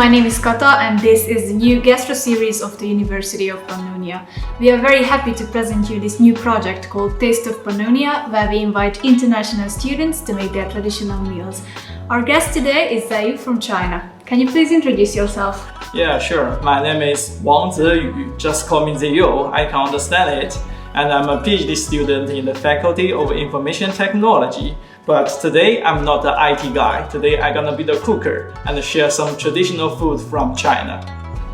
my name is Kata and this is the new Gastro series of the University of Pannonia. We are very happy to present you this new project called Taste of Pannonia, where we invite international students to make their traditional meals. Our guest today is Zayu from China. Can you please introduce yourself? Yeah, sure. My name is Wang Ziyu. Just call me Ziyu. I can understand it. And I'm a PhD student in the Faculty of Information Technology. But today I'm not the IT guy. Today I'm gonna be the cooker and share some traditional food from China.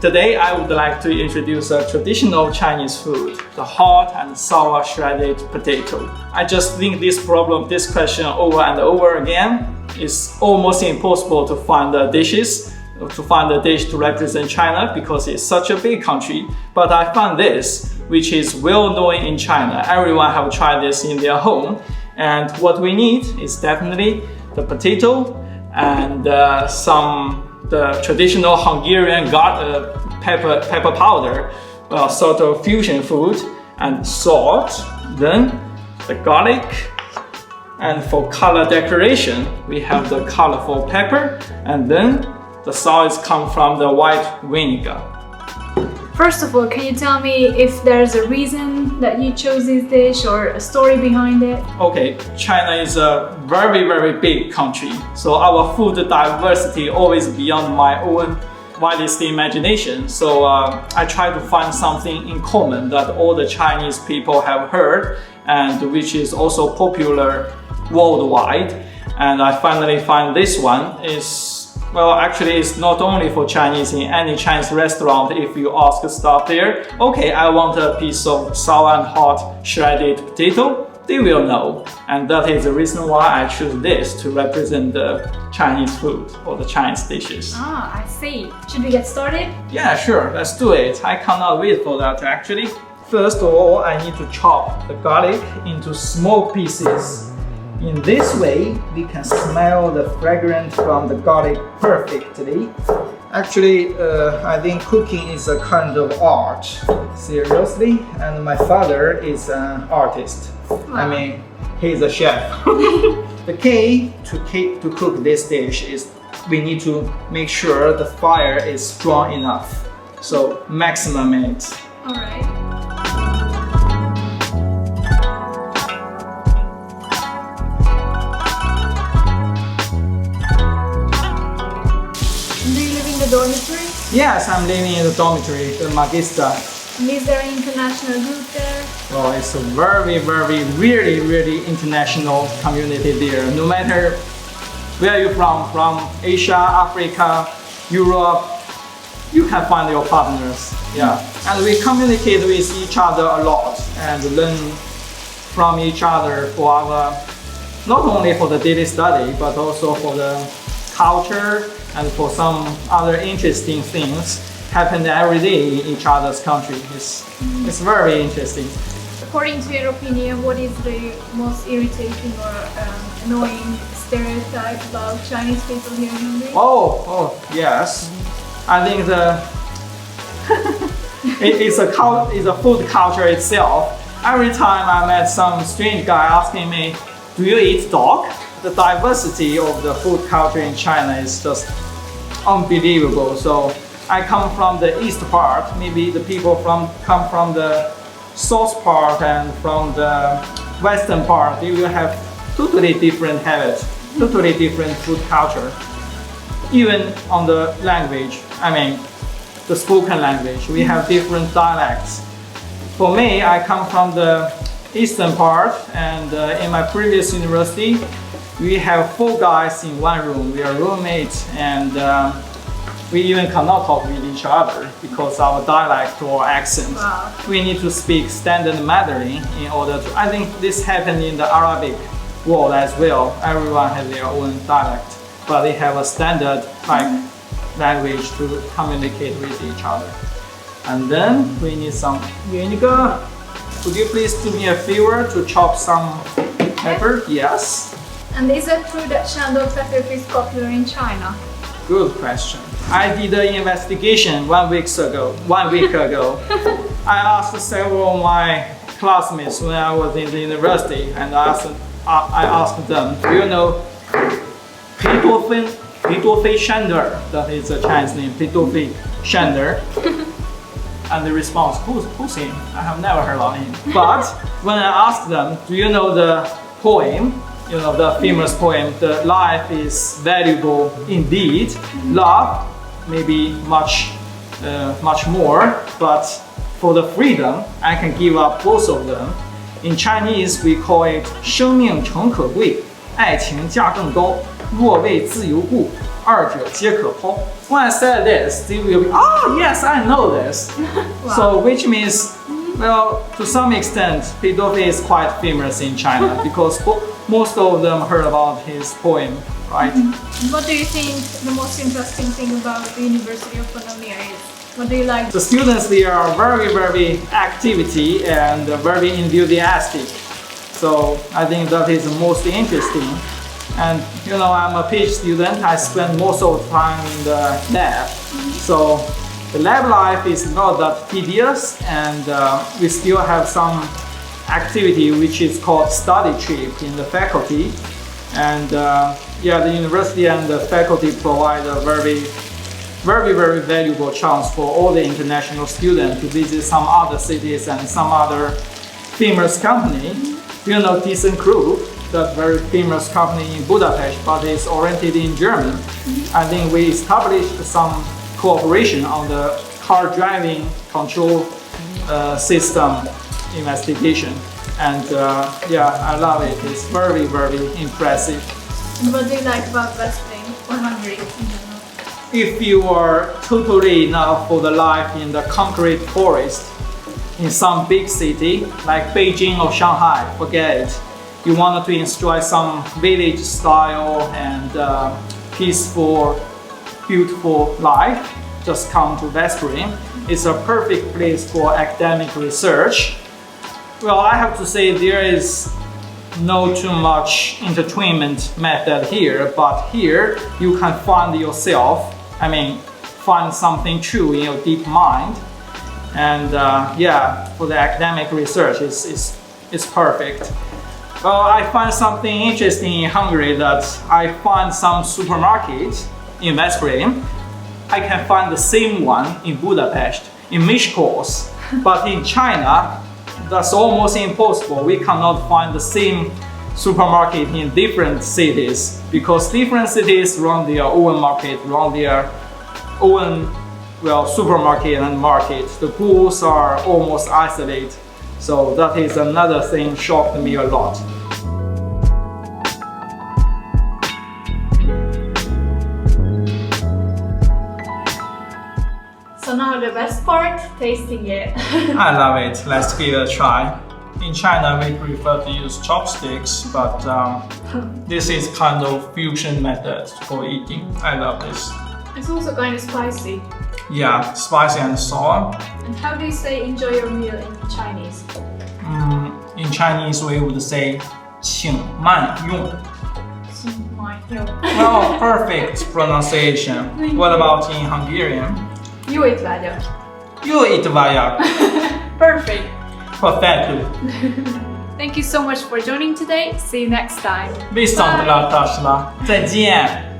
Today I would like to introduce a traditional Chinese food, the hot and sour shredded potato. I just think this question over and over again. It's almost impossible to find a dish to represent China because it's such a big country. But I found this, which is well known in China. Everyone have tried this in their home. And what we need is definitely the potato and the traditional Hungarian pepper powder, sort of fusion food, and salt, then the garlic. And for color decoration, we have the colorful pepper, and then the sauce comes from the white vinegar. First of all, can you tell me if there's a reason that you chose this dish or a story behind it? Okay, China is a very, very big country, so our food diversity always beyond my own wildest imagination. So I try to find something in common that all the Chinese people have heard and which is also popular worldwide. And I finally find this one is, well, actually it's not only for Chinese. In any Chinese restaurant, if you ask staff there, okay, I want a piece of sour and hot shredded potato, they will know. And that is the reason why I choose this to represent the Chinese food or the Chinese dishes. Ah, I see. Should we get started? Yeah, sure, let's do it. I cannot wait for that actually. First of all, I need to chop the garlic into small pieces. In this way, we can smell the fragrance from the garlic perfectly. Actually, I think cooking is a kind of art, seriously, and my father is an artist. Wow. I mean, he's a chef. The key to cook this dish is we need to make sure the fire is strong enough. So maximum it. All right. Dormitory? Yes, I'm living in the dormitory, the Magista. And is there an international group there? Well, it's a very, really international community there. No matter where you're from Asia, Africa, Europe, you can find your partners. Yeah, and we communicate with each other a lot and learn from each other for our, not only for the daily study, but also for the culture and for some other interesting things happen every day in each other's country. It's very interesting. According to your opinion, what is the most irritating or annoying stereotype about Chinese people here in Hungary? Oh yes. I think it's a food culture itself. Every time I met some strange guy asking me, do you eat dog? The diversity of the food culture in China is just unbelievable. So I come from the east part. Maybe the people come from the south part and from the western part. You will have totally different habits, totally different food culture. Even on the language, I mean, the spoken language, we have different dialects. For me, I come from the eastern part, and in my previous university, we have 4 guys in one room. We are roommates, and we even cannot talk with each other because our dialect or accent. Wow. We need to speak standard Mandarin in order to. I think this happened in the Arabic world as well. Everyone has their own dialect, but they have a standard language to communicate with each other. And then we need some vinegar. Could you please do me a favor to chop some pepper? Yes. And is it true that Shandong pepper is popular in China? Good question. I did an investigation 1 week ago. I asked several of my classmates when I was in the university, and I asked them, do you know 北多非 Shander. That is a Chinese name, 北多非 Shander. And the response, who's him? I have never heard of him. But when I asked them, do you know the poem? You know, the famous poem, the life is valuable indeed. Love, maybe much more, but for the freedom, I can give up both of them. In Chinese, we call it 生命诚可贵，爱情价更高。若为自由故，二者皆可抛。When I said this, they will be, oh yes, I know this. Wow. So which means, well, to some extent, 裴多菲 is quite famous in China because most of them heard about his poem, right? What do you think the most interesting thing about the University of Pannonia is? What do you like? The students, they are very activity and very enthusiastic. So I think that is most interesting. And you know, I'm a PhD student. I spend most of the time in the lab. So the lab life is not that tedious, and we still have some activity which is called study trip in the faculty. And yeah, the university and the faculty provide a very valuable chance for all the international students to visit some other cities and some other famous company. You know, ThyssenKrupp, that very famous company in Budapest, but it's oriented in German. I think we established some cooperation on the car driving control system investigation. And yeah, I love it. It's very impressive. And what do you like about Veszprém or Hungary in general? If you are totally enough for the life in the concrete forest in some big city like Beijing or Shanghai, forget it. You wanted to enjoy some village style and peaceful, beautiful life, just come to Veszprém. It's a perfect place for academic research. Well, I have to say there is no too much entertainment method here, but here you can find yourself, find something true in your deep mind. And yeah, for the academic research, it's perfect. Well, I find something interesting in Hungary that I find some supermarket in Veszprém. I can find the same one in Budapest, in Miskolc. But in China, that's almost impossible. We cannot find the same supermarket in different cities because different cities run their own market, run their own supermarket and market. The pools are almost isolated. So that is another thing shocked me a lot. So now the best part, tasting it. I love it. Let's give it a try. In China, we prefer to use chopsticks, but this is kind of fusion method for eating. I love this. It's also kind of spicy. Yeah, spicy and sour. And how do you say enjoy your meal in Chinese? In Chinese, we would say 请慢用. Well, perfect pronunciation. What about in Hungarian? Jó étvágyat. Jó étvágyat. Perfect. Perfect. Thank you so much for joining today. See you next time. Viszontlátásra. 再见.